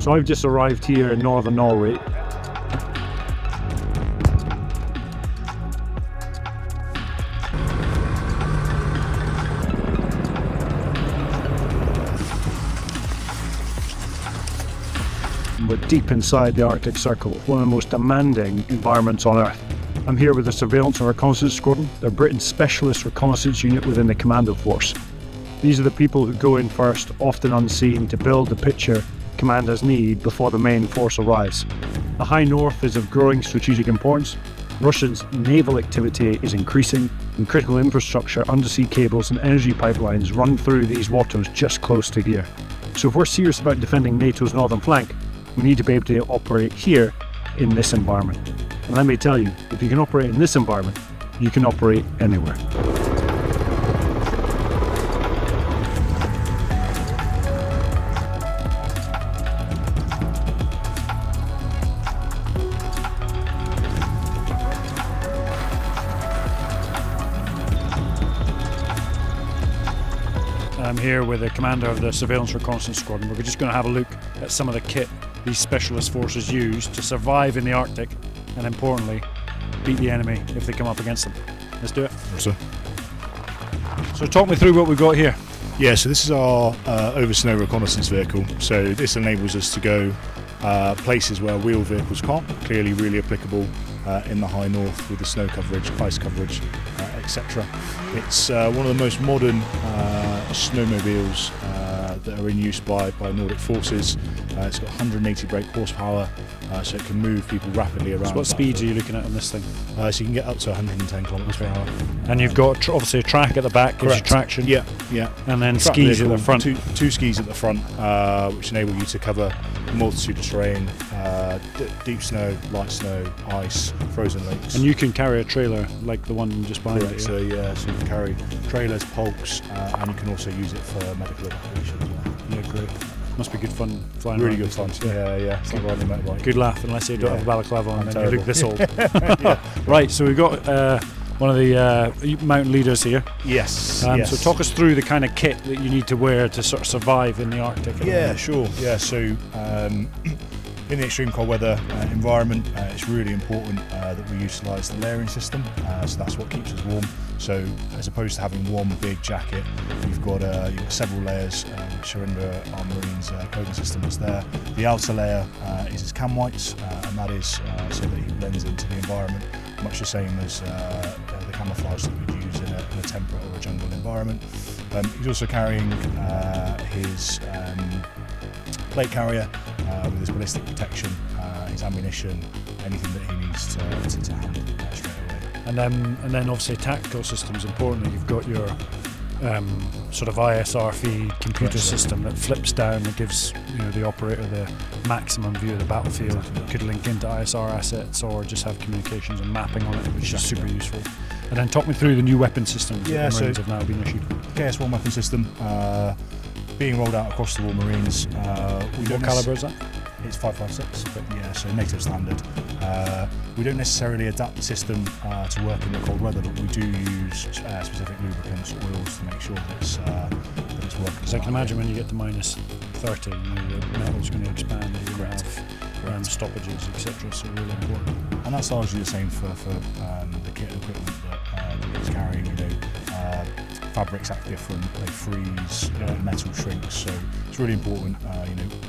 So I've just arrived here in northern Norway. We're deep inside the Arctic Circle, one of the most demanding environments on Earth. I'm here with the Surveillance and Reconnaissance Squadron. They're Britain's specialist reconnaissance unit within the Commando force. These are the people who go in first, often unseen, to build the picture commanders need before the main force arrives. The high north is of growing strategic importance. Russia's naval activity is increasing, and critical infrastructure, undersea cables and energy pipelines run through these waters just close to here. So if we're serious about defending NATO's northern flank, we need to be able to operate here in this environment. And let me tell you, if you can operate in this environment, you can operate anywhere. I'm here with the commander of the Surveillance Reconnaissance Squadron. We're just going to have a look at some of the kit these specialist forces use to survive in the Arctic and, importantly, beat the enemy if they come up against them. Let's do it. Sure. So talk me through what we've got here. Yeah, so this is our over snow reconnaissance vehicle. So this enables us to go places where wheeled vehicles can't. Clearly really applicable in the high north with the snow coverage, ice coverage, etc. It's one of the most modern snowmobiles that are in use by Nordic forces. It's got 180 brake horsepower, so it can move people rapidly around. So what speeds are you looking at on this thing? So you can get up to 110 kilometers per hour. And you've got obviously a track at the back, gives you traction. Yeah. And then Track skis vehicle, at the front. Two skis at the front, which enable you to cover a multitude of terrain, deep snow, light snow, ice, frozen lakes. And you can carry a trailer like the one just behind Correct. it. So you can carry trailers, pulks, and you can also use it for medical evacuation as well. Yeah, great. Must be good fun flying Really around. good fun. Yeah. It's like riding a motorbike. Good laugh, unless you don't have a balaclava on and you look this old. Right, so we've got one of the mountain leaders here. Yes. So talk us through the kind of kit that you need to wear to sort of survive in the Arctic. Yeah, sure. Yeah, so in the extreme cold weather environment, it's really important that we utilise the layering system. So that's what keeps us warm. So as opposed to having one big jacket, you've got several layers which are under our Marines' clothing system that's there. The outer layer is his cam whites, and that is so that he blends into the environment, much the same as the camouflage that we'd use in a temperate or a jungle environment. He's also carrying his plate carrier with his ballistic protection, his ammunition, anything that he needs to hand straight away. And then obviously tactical systems, importantly, you've got your sort of ISR feed computer system that flips down, that gives the operator the maximum view of the battlefield. Exactly. Could link into ISR assets or just have communications and mapping on it, which is super useful. And then talk me through the new weapon systems that the Marines have now been issued. KS-1 weapon system being rolled out across the All Marines. What calibre is that? It's 5.56, but yeah, so NATO standard. We don't necessarily adapt the system to work in the cold weather, but we do use specific lubricants, oils to make sure that it's working. Because I can imagine when you get to minus 30, the metal's going to expand, and you're going to have stoppages, etc. So really important. And that's largely the same for the kit and equipment that he's carrying. Fabrics act different, they freeze, metal shrinks, so it's really important.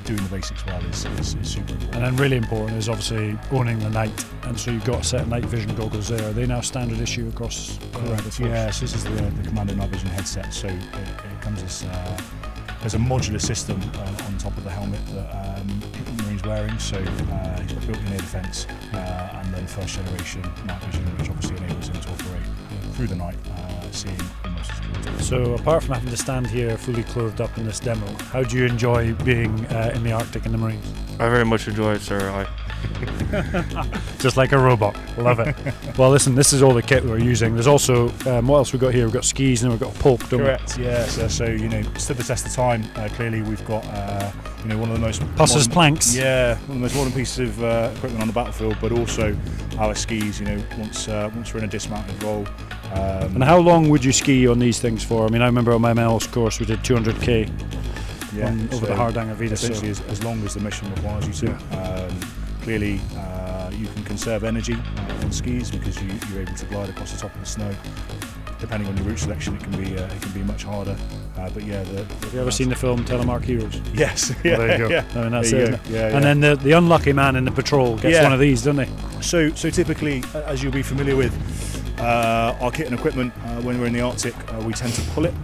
Doing the basics well is super important. And then really important is obviously owning the night, and so you've got a set of night vision goggles there. Are they now standard issue across the force? Yeah, so this is the Commando night vision headset, so it comes as a modular system on top of the helmet that the Marine's wearing, so he's got built-in air defence and then first generation night vision, which obviously enables him to operate through the night, seeing almost as good. So apart from having to stand here fully clothed up in this demo, how do you enjoy being in the Arctic in the Marines? I very much enjoy it, sir. Just like a robot. Love it. Well, listen, this is all the kit we're using. There's also, what else we've got here? We've got skis and then we've got a pulp, don't we? Correct, yeah. So stood the test of time. Clearly we've got, one of the most... Plus planks. Yeah, one of the most modern pieces of equipment on the battlefield, but also our skis, once we're in a dismounted role. And how long would you ski on these things for? I mean, I remember on my ML's course we did 200k. over the Hardanger Vida. Essentially, as long as the mission requires you to. Clearly, you can conserve energy on skis because you're able to glide across the top of the snow. Depending on your route selection, it can be much harder. But yeah, have you ever seen the film Telemark Heroes? Yes. Well, there you go. Yeah. I mean, that's it. Yeah, and then the unlucky man in the patrol gets one of these, doesn't he? So typically, as you'll be familiar with, our kit and equipment when we're in the Arctic, we tend to pull it.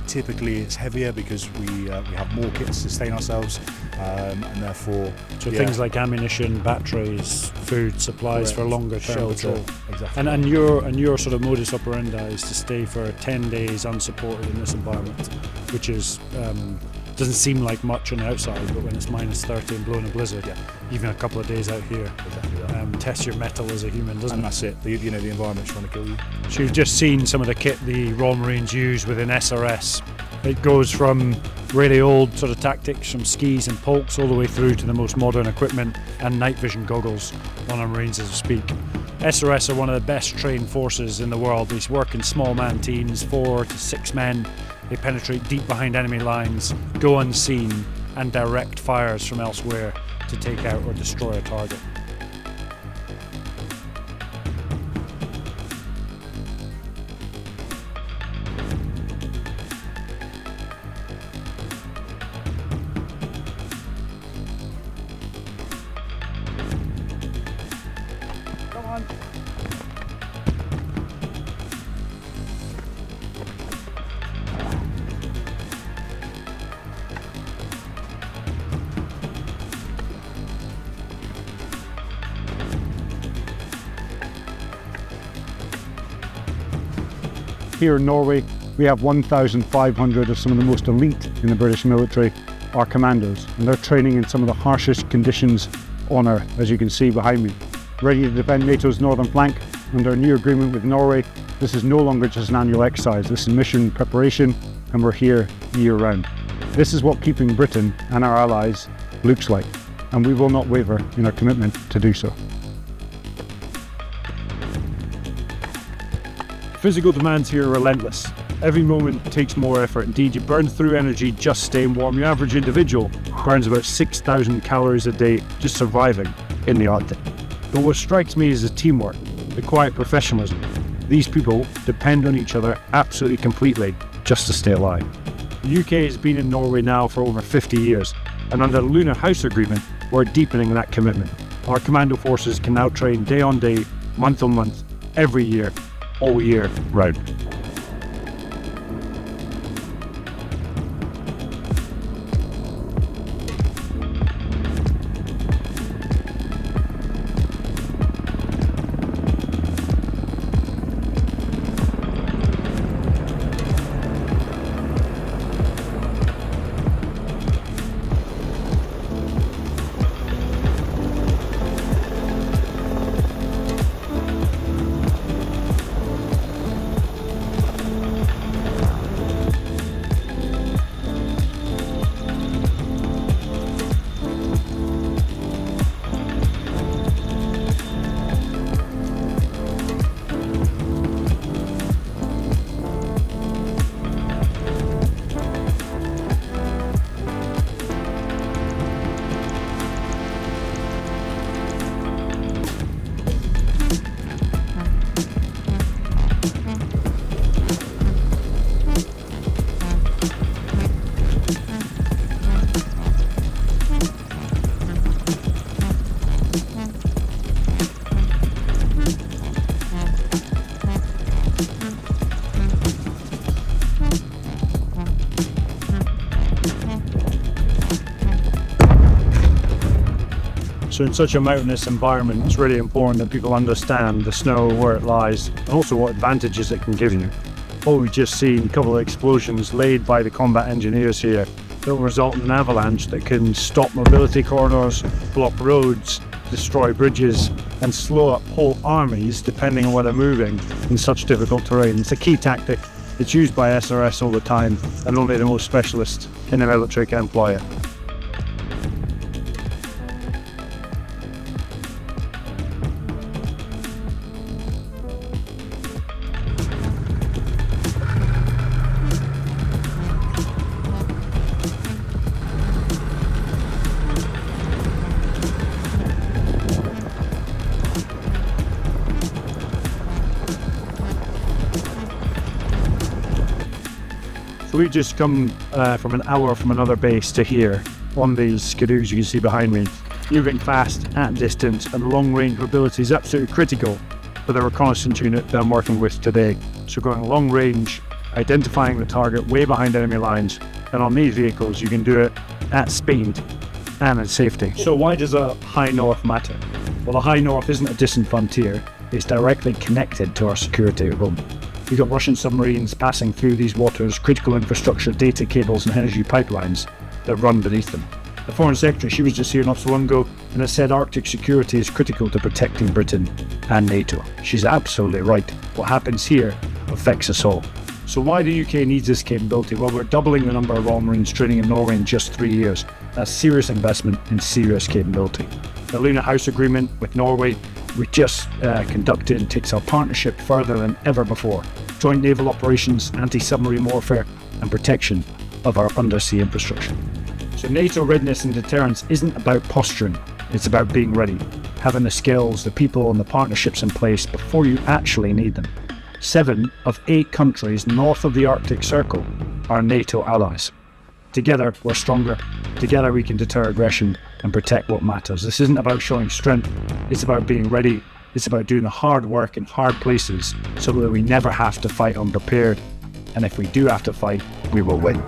Typically, it's heavier because we have more kit to sustain ourselves, and therefore. So things like ammunition, batteries, food, supplies for longer term patrol. Exactly. And your sort of modus operandi is to stay for 10 days unsupported in this environment, which is doesn't seem like much on the outside, but when it's -30 and blowing a blizzard, even a couple of days out here, test your mettle as a human, doesn't and it? That's it. The environment's trying to kill you. So you've just seen some of the kit the Royal Marines use within SRS. It goes from really old sort of tactics from skis and polks all the way through to the most modern equipment and night vision goggles on our Marines as we speak. SRS are one of the best trained forces in the world. They work in small man teams, 4 to 6 men. They penetrate deep behind enemy lines, go unseen, and direct fires from elsewhere to take out or destroy a target. Come on. Here in Norway, we have 1,500 of some of the most elite in the British military, our commandos, and they're training in some of the harshest conditions on Earth, as you can see behind me. Ready to defend NATO's northern flank under a new agreement with Norway. This is no longer just an annual exercise, this is mission preparation, and we're here year round. This is what keeping Britain and our allies looks like, and we will not waver in our commitment to do so. Physical demands here are relentless. Every moment takes more effort. Indeed, you burn through energy just staying warm. Your average individual burns about 6,000 calories a day just surviving in the Arctic. But what strikes me is the teamwork, the quiet professionalism. These people depend on each other absolutely completely just to stay alive. The UK has been in Norway now for over 50 years, and under the Lunar House Agreement, we're deepening that commitment. Our commando forces can now train day on day, month on month, every year, all year round. So in such a mountainous environment, it's really important that people understand the snow, where it lies, and also what advantages it can give you. What we've just seen, a couple of explosions laid by the combat engineers here that will result in an avalanche that can stop mobility corridors, block roads, destroy bridges, and slow up whole armies depending on where they're moving in such difficult terrain. It's a key tactic. It's used by SRS all the time, and only the most specialists in the military can employ it. We just come from an hour from another base to here on these skidoos you can see behind me. Moving fast, at distance, and long-range mobility is absolutely critical for the reconnaissance unit that I'm working with today. So going long range, identifying the target way behind enemy lines, and on these vehicles you can do it at speed and in safety. So why does a high north matter? Well, the high north isn't a distant frontier, it's directly connected to our security at home. We've got Russian submarines passing through these waters, critical infrastructure, data cables and energy pipelines that run beneath them. The Foreign Secretary, she was just here not so long ago, and has said Arctic security is critical to protecting Britain and NATO. She's absolutely right. What happens here affects us all. So why the UK needs this capability? Well, we're doubling the number of Royal Marines training in Norway in just 3 years. That's serious investment in serious capability. The Luna House Agreement with Norway we just conducted takes our partnership further than ever before. Joint naval operations, anti-submarine warfare and protection of our undersea infrastructure. So NATO readiness and deterrence isn't about posturing, it's about being ready, having the skills, the people and the partnerships in place before you actually need them. 7 of 8 countries north of the Arctic Circle are NATO allies. Together we're stronger, together we can deter aggression and protect what matters. This isn't about showing strength, it's about being ready, it's about doing the hard work in hard places so that we never have to fight unprepared, and if we do have to fight, we will win.